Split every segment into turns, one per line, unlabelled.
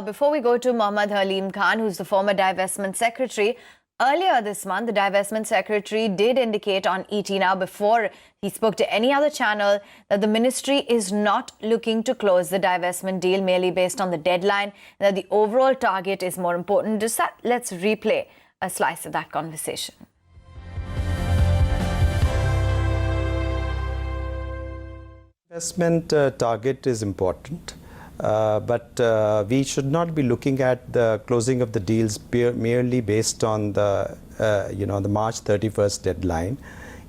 Before we go to Mohammad Haleem Khan, who's the former Divestment Secretary, earlier this month, the Divestment Secretary did indicate on ET Now, before he spoke to any other channel, that the ministry is not looking to close the divestment deal merely based on the deadline, that the overall target is more important. Let's replay a slice of that conversation.
Investment target is important. But we should not be looking at the closing of the deals merely based on the the March 31st deadline.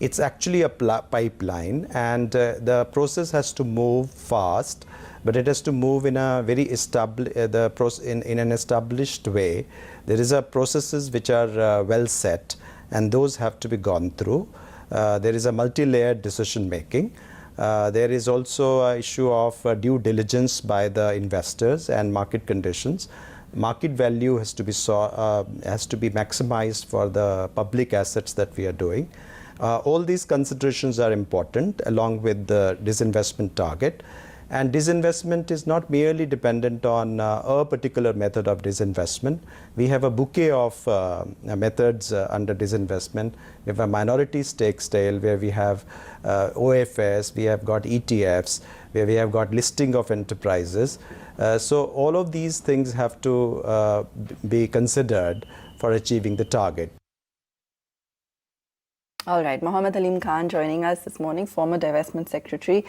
It's actually a pipeline, and the process has to move fast, but it has to move in a very in an established way. There is processes which are well set, and those have to be gone through. There is a multi-layered decision making. There is also an issue of due diligence by the investors and market conditions. Market value has to be maximized for the public assets that we are doing. All these considerations are important, along with the disinvestment target. And disinvestment is not merely dependent on a particular method of disinvestment. We have a bouquet of methods under disinvestment. We have a minority stake sale, where we have OFS, we have got ETFs, where we have got listing of enterprises. So all of these things have to be considered for achieving the target.
All right, Mohammad Haleem Khan joining us this morning, former Divestment Secretary.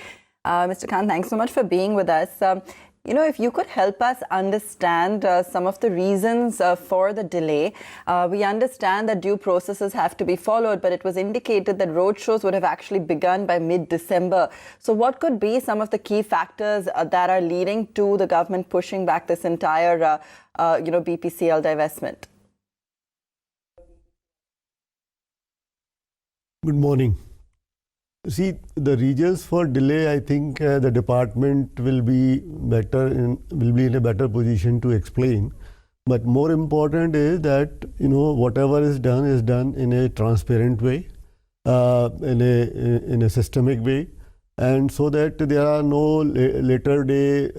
Mr. Khan, thanks so much for being with us. If you could help us understand some of the reasons for the delay. We understand that due processes have to be followed, but it was indicated that roadshows would have actually begun by mid-December. So what could be some of the key factors that are leading to the government pushing back this entire, BPCL divestment?
Good morning. See, the reasons for delay, I think the department will be in a better position to explain. But more important is that whatever is done in a transparent way, in a systemic way, and so that there are no later day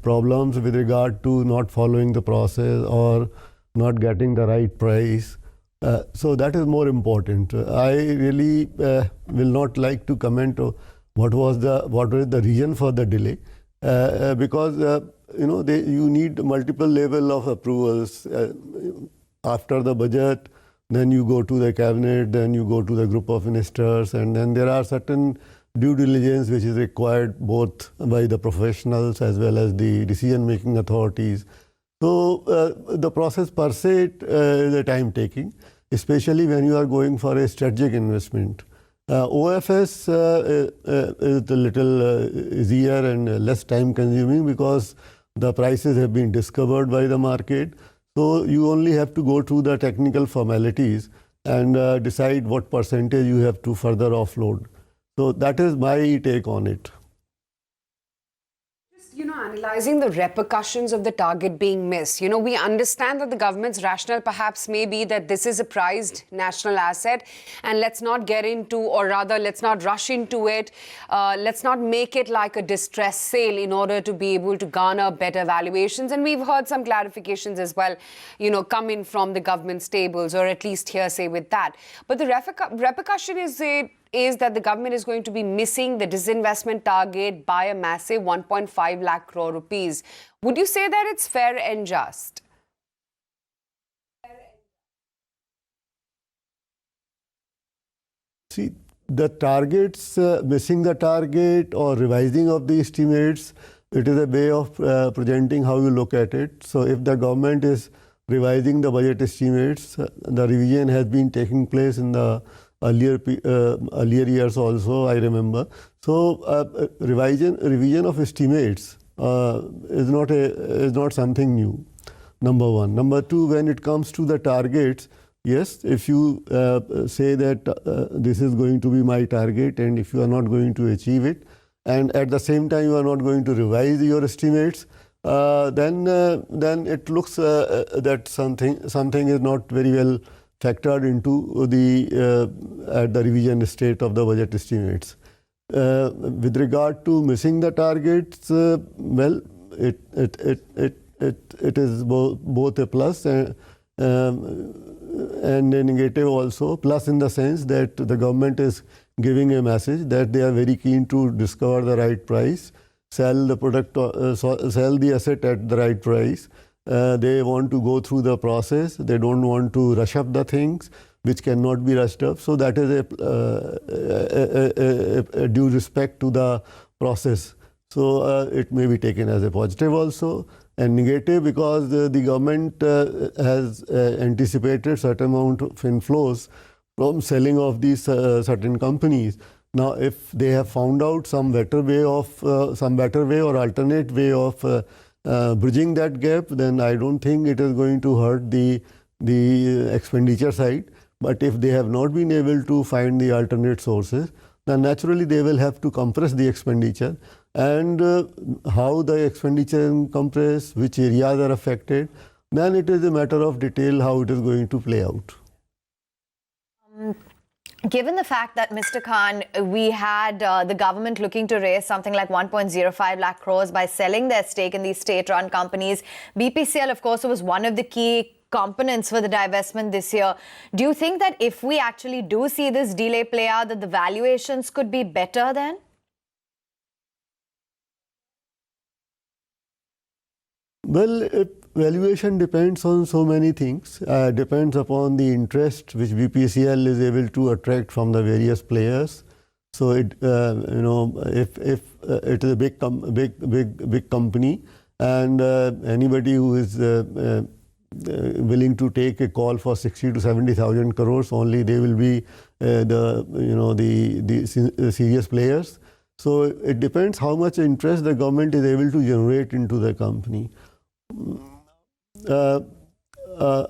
problems with regard to not following the process or not getting the right price. So that is more important. I really will not like to comment on what was the reason for the delay, because you need multiple level of approvals. After the budget, then you go to the cabinet, then you go to the group of ministers, and then there are certain due diligence which is required both by the professionals as well as the decision-making authorities. So the process per se is a time taking, especially when you are going for a strategic investment. OFS is a little easier and less time consuming because the prices have been discovered by the market. So you only have to go through the technical formalities and decide what percentage you have to further offload. So that is my take on it.
Analyzing the repercussions of the target being missed. We understand that the government's rationale perhaps may be that this is a prized national asset and let's not get into, or rather let's not rush into it. Let's not make it like a distress sale in order to be able to garner better valuations. And we've heard some clarifications as well, come in from the government stables, or at least hearsay with that. But the repercussion is that the government is going to be missing the disinvestment target by a massive 1.5 lakh crore rupees. Would you say that it's fair and just?
See, the targets, missing the target or revising of the estimates, it is a way of presenting how you look at it. So if the government is revising the budget estimates, the revision has been taking place in the earlier years also, I remember. So revision of estimates is not something new, number one. Number two, when it comes to the targets, yes, if you say that this is going to be my target, and if you are not going to achieve it, and at the same time you are not going to revise your estimates, then it looks that something is not very well factored into the revision state of the budget estimates. With regard to missing the targets, well, it is both a plus and a negative also. Plus in the sense that the government is giving a message that they are very keen to discover the right price, sell the product, sell the asset at the right price. They want to go through the process. They don't want to rush up the things which cannot be rushed up. So that is a due respect to the process. So it may be taken as a positive also, and negative because the government has anticipated certain amount of inflows from selling of these certain companies. Now, if they have found out some better way or alternate way of bridging that gap, then I don't think it is going to hurt the expenditure side. But if they have not been able to find the alternate sources, then naturally they will have to compress the expenditure. And how the expenditure compress, which areas are affected, then it is a matter of detail how it is going to play out.
Given the fact that, Mr. Khan, we had the government looking to raise something like 1.05 lakh crores by selling their stake in these state-run companies, BPCL, of course, was one of the key components for the divestment this year. Do you think that if we actually do see this delay play out, that the valuations could be better then?
Well, valuation depends on so many things. Depends upon the interest which BPCL is able to attract from the various players. So it, if it is a big company, and anybody who is willing to take a call for 60 to 70,000 crores, only they will be the serious players. So it depends how much interest the government is able to generate into the company.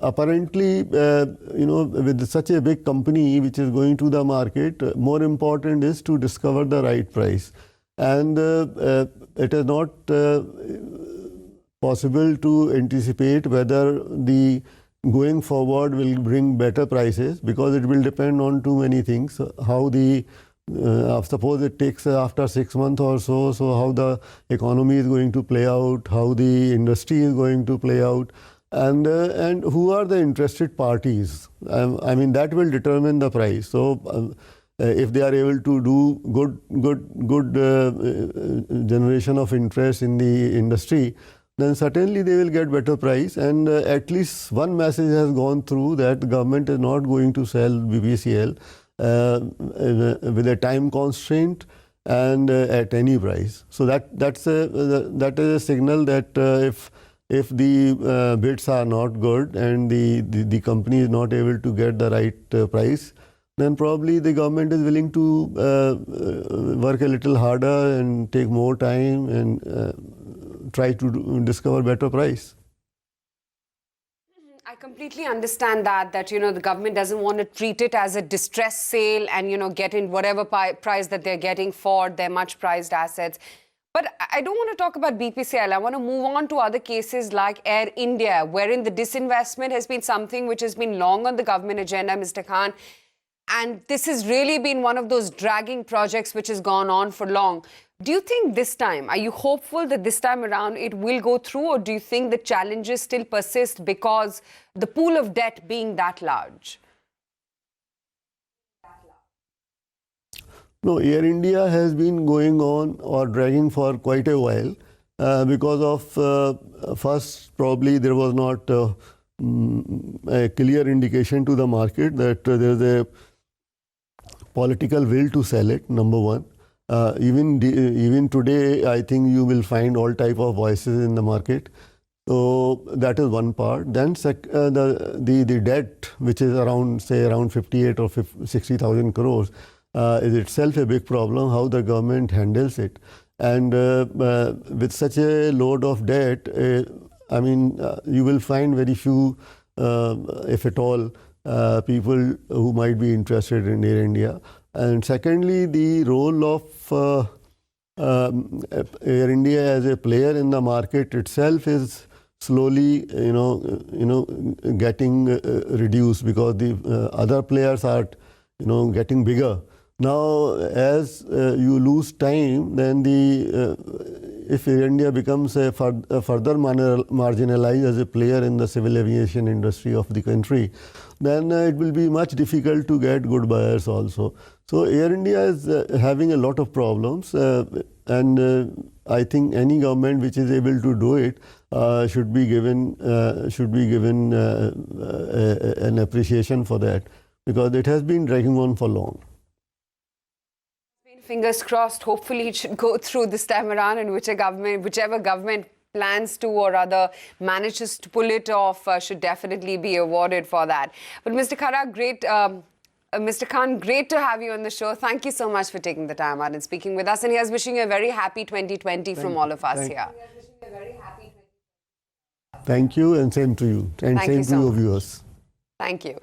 Apparently, with such a big company which is going to the market, more important is to discover the right price. And it is not possible to anticipate whether the going forward will bring better prices, because it will depend on too many things. How the suppose it takes after 6 months or so, how the economy is going to play out, how the industry is going to play out, and who are the interested parties. I mean, that will determine the price. So if they are able to do good generation of interest in the industry, then certainly they will get better price. And at least one message has gone through that the government is not going to sell BPCL with a time constraint and at any price. So that is a signal that if the bids are not good and the company is not able to get the right price, then probably the government is willing to work a little harder and take more time and try to discover better price.
I completely understand that the government doesn't want to treat it as a distress sale and, get in whatever price that they're getting for their much prized assets. But I don't want to talk about BPCL. I want to move on to other cases like Air India, wherein the disinvestment has been something which has been long on the government agenda, Mr. Khan. And this has really been one of those dragging projects which has gone on for long. Do you think this time, are you hopeful that this time around it will go through, or do you think the challenges still persist because the pool of debt being that large?
No, Air India has been going on or dragging for quite a while because of first, probably there was not a clear indication to the market that there is a political will to sell it, number one. Even today, I think you will find all type of voices in the market. So that is one part. Then the debt, which is around 58 or 60,000 crores, is itself a big problem, how the government handles it. And with such a load of debt, you will find very few, if at all, people who might be interested in Air India. And secondly, the role of Air India as a player in the market itself is slowly, getting reduced, because the other players are, getting bigger. Now, as you lose time, then if Air India becomes a further marginalized as a player in the civil aviation industry of the country, then it will be much difficult to get good buyers also. So Air India is having a lot of problems, and I think any government which is able to do it should be given an appreciation for that, because it has been dragging on for long.
Fingers crossed, hopefully it should go through this time around, and whichever government plans to or rather manages to pull it off should definitely be awarded for that. But Mr. Mr. Khan, great to have you on the show. Thank you so much for taking the time out and speaking with us. And here's wishing you a very happy 2020 from all of us here.
Thank you, and same to you. And
Thank
same
you
to
so
your
much.
viewers.
Thank you.